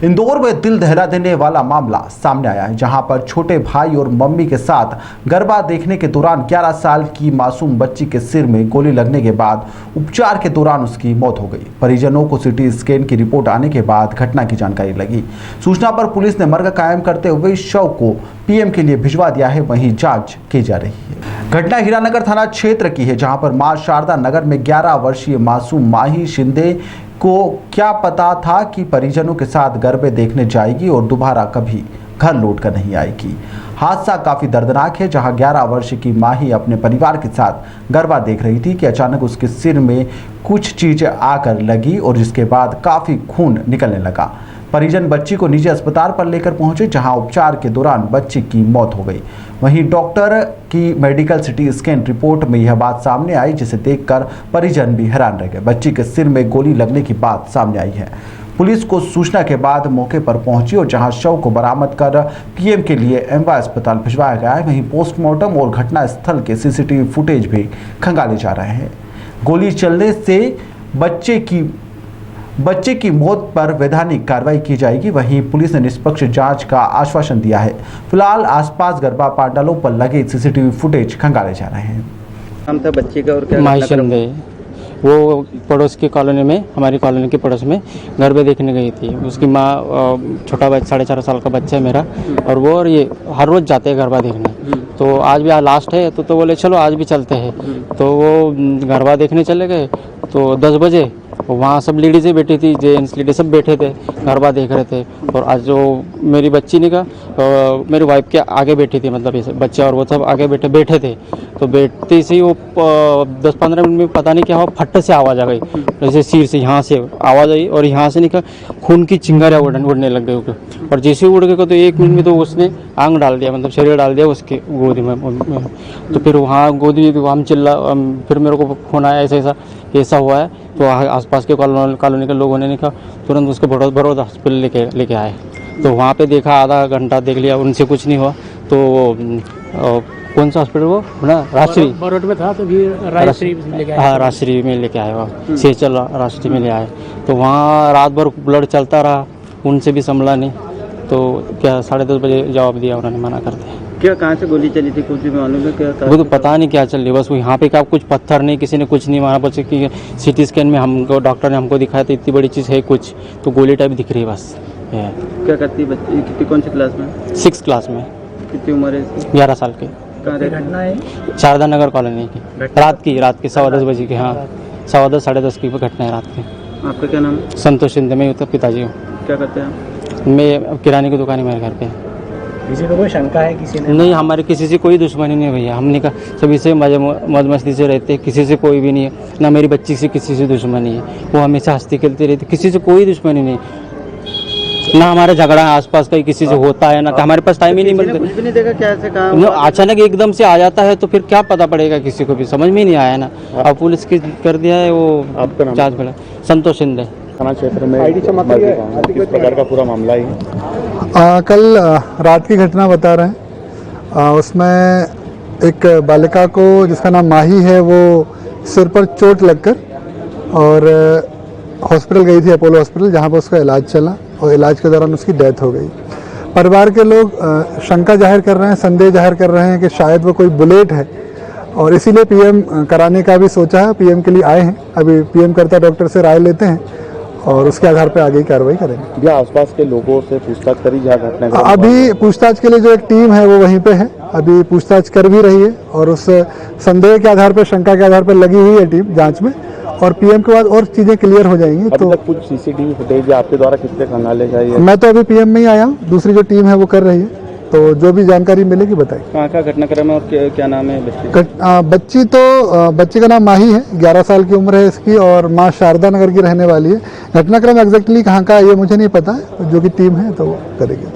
इंदौर में दिल दहला देने वाला मामला सामने आया है, जहां पर छोटे भाई और मम्मी के साथ गरबा देखने के दौरान 11 साल की मासूम बच्ची के सिर में गोली लगने के बाद उपचार के दौरान उसकी मौत हो गई। परिजनों को सीटी स्कैन की रिपोर्ट आने के बाद घटना की जानकारी लगी। सूचना पर पुलिस ने मर्ग कायम करते हुए शव को पीएम के लिए भिजवा दिया है, वहीं जांच की जा रही है। घटना हीरानगर थाना क्षेत्र की है, जहां पर मां शारदा नगर में 11 वर्षीय मासूम माही शिंदे को क्या पता था कि परिजनों के साथ गरबे देखने जाएगी और दोबारा कभी घर लौट कर नहीं आएगी। हादसा काफी दर्दनाक है, जहां 11 वर्ष की माही अपने परिवार के साथ गरबा देख रही थी कि अचानक उसके सिर में कुछ चीज आकर लगी और जिसके बाद काफी खून निकलने लगा। परिजन बच्ची को निजी अस्पताल पर लेकर पहुंचे, जहां उपचार के दौरान बच्ची की मौत हो गई। वहीं डॉक्टर की मेडिकल सीटी स्कैन रिपोर्ट में यह बात सामने आई, जिसे देखकर परिजन भी हैरान रह गए। बच्ची के सिर में गोली लगने की बात सामने आई है। पुलिस को सूचना के बाद मौके पर पहुंची और जहां शव को बरामद कर पीएम के लिए एमवाय अस्पताल भिजवाया गया है, वहीं पोस्टमार्टम और घटना स्थल के सीसीटीवी फुटेज भी खंगाले जा रहे हैं। गोली चलने से बच्चे की मौत पर वैधानिक कार्रवाई की जाएगी। वहीं पुलिस ने निष्पक्ष जांच का आश्वासन दिया है। फिलहाल आसपास गरबा पांडालों पर लगे सीसीटीवी फुटेज खंगाले जा रहे हैं। नाम था बच्ची का और क्या? माही शिंदे। वो पड़ोस की कॉलोनी में, हमारी कॉलोनी के पड़ोस में गरबे देखने गई थी। उसकी माँ, छोटा बच्चा 4.5 साल का बच्चा है मेरा, और वो और ये हर रोज जाते हैं गरबा देखने। तो आज भी लास्ट है तो बोले चलो आज भी चलते हैं। तो वो गरबा देखने चले गए। तो 10 बजे वहाँ सब लेडीज़ें बैठी थी, जेंट्स लेडीज सब बैठे थे, गरबा देख रहे थे। और आज जो मेरी बच्ची ने कहा, मेरी वाइफ के आगे बैठी थी, मतलब ये बच्चे और वो सब आगे बैठे थे। तो बैठते से वो 10-15 मिनट में पता नहीं क्या हुआ, फट से आवाज़ आ गई, जैसे सिर से यहाँ से आवाज़ आई और यहाँ से निकल खून की चिंगारियाँ उड़ने लग गई। और जैसे उड़ गए तो 1 मिनट में तो उसने आंग डाल दिया, मतलब शरीर डाल दिया उसके गोदी में। तो फिर वहाँ गोदी हम फिर मेरे को फोन आया ऐसा हुआ है। तो आसपास के कॉलोनी के लोगों ने कहा तुरंत उसको बड़ौदा हॉस्पिटल लेके आए। तो वहाँ पे देखा, आधा घंटा देख लिया, उनसे कुछ नहीं हुआ। तो कौन सा हॉस्पिटल वो ना, राजश्री बरोड में था, तो फिर राजश्री में लेके आए, वहाँ सेचल राजश्री में ले आए। तो वहाँ रात भर ब्लड चलता रहा, उनसे भी संभला नहीं। तो क्या 10:30 बजे जवाब दिया, उन्होंने मना कर दिया। क्या कहाँ से गोली चली थी कुछ भी मालूम है क्या? वो तो पता नहीं क्या चल रही, बस यहाँ पे क्या कुछ पत्थर नहीं, किसी ने कुछ नहीं मारा। बस कि सीटी स्कैन में हमको डॉक्टर ने हमको दिखाया था इतनी बड़ी चीज़ है कुछ, तो गोली टाइप दिख रही है बस। क्या करती है बच्ची? कितनी कौन सी क्लास में? 6th क्लास में। कितनी उम्र है इसकी? 11 साल की। कहाँ घटना है? शारदा नगर कॉलोनी की, रात की 10:15 बजे की। हाँ, 10:15 10:30 की घटना है रात की। आपका क्या नाम है? संतोष शिंदे, मैं उसका पिताजी हूँ। क्या करते हैं आप? मैं किराने की दुकान है मेरे घर पे। किसी को कोई शंका है किसी ने? नहीं, हमारे किसी से कोई दुश्मनी नहीं है भैया। हमने कहा सभी से मौज मस्ती से रहते हैं, किसी से कोई भी नहीं है। ना मेरी बच्ची से किसी से दुश्मनी है, वो हमेशा हंसती खेलती रहती, किसी से कोई दुश्मनी नहीं। ना हमारा झगड़ा आसपास का किसी से होता है, ना हमारे पास टाइम ही नहीं मिलता। कुछ भी नहीं देखा क्या ऐसे कहा? अचानक एकदम से आ जाता है तो फिर क्या पता पड़ेगा, किसी को भी समझ में नहीं आया ना। अब पुलिस की कर दिया है वो जांच बड़ा। संतोष शिंदे, थाना क्षेत्र में किस प्रकार का पूरा मामला है? कल रात की घटना बता रहे हैं। उसमें एक बालिका को, जिसका नाम माही है, वो सिर पर चोट लगकर और हॉस्पिटल गई थी, अपोलो हॉस्पिटल, जहां पर उसका इलाज चला और इलाज के दौरान उसकी डेथ हो गई। परिवार के लोग शंका जाहिर कर रहे हैं, संदेह जाहिर कर रहे हैं कि शायद वो कोई बुलेट है, और इसीलिए पीएम कराने का भी सोचा है। पीएम के लिए आए हैं, अभी पीएम करता डॉक्टर से राय लेते हैं और उसके आधार पर आगे कार्रवाई करेंगे। आसपास के लोगों से पूछताछ करी जा घटना? अभी पूछताछ के लिए जो एक टीम है वो वहीं पे है, अभी पूछताछ कर भी रही है और उस संदेह के आधार पर, शंका के आधार पर लगी हुई है टीम जांच में, और पीएम के बाद और चीजें क्लियर हो जाएंगी। तो कुछ सीसीटीवी फुटेज आपके द्वारा कितने खंगाले जाएंगे? मैं तो अभी पीएम में ही आया हूँ, दूसरी जो टीम है वो कर रही है, तो जो भी जानकारी मिलेगी बताइए। कहाँ का घटनाक्रम है और क्या नाम है बच्ची? बच्ची का नाम माही है, 11 साल की उम्र है इसकी, और माँ शारदा नगर की रहने वाली है। घटनाक्रम एग्जैक्टली कहाँ का ये मुझे नहीं पता है, जो कि टीम है तो वो करेगी।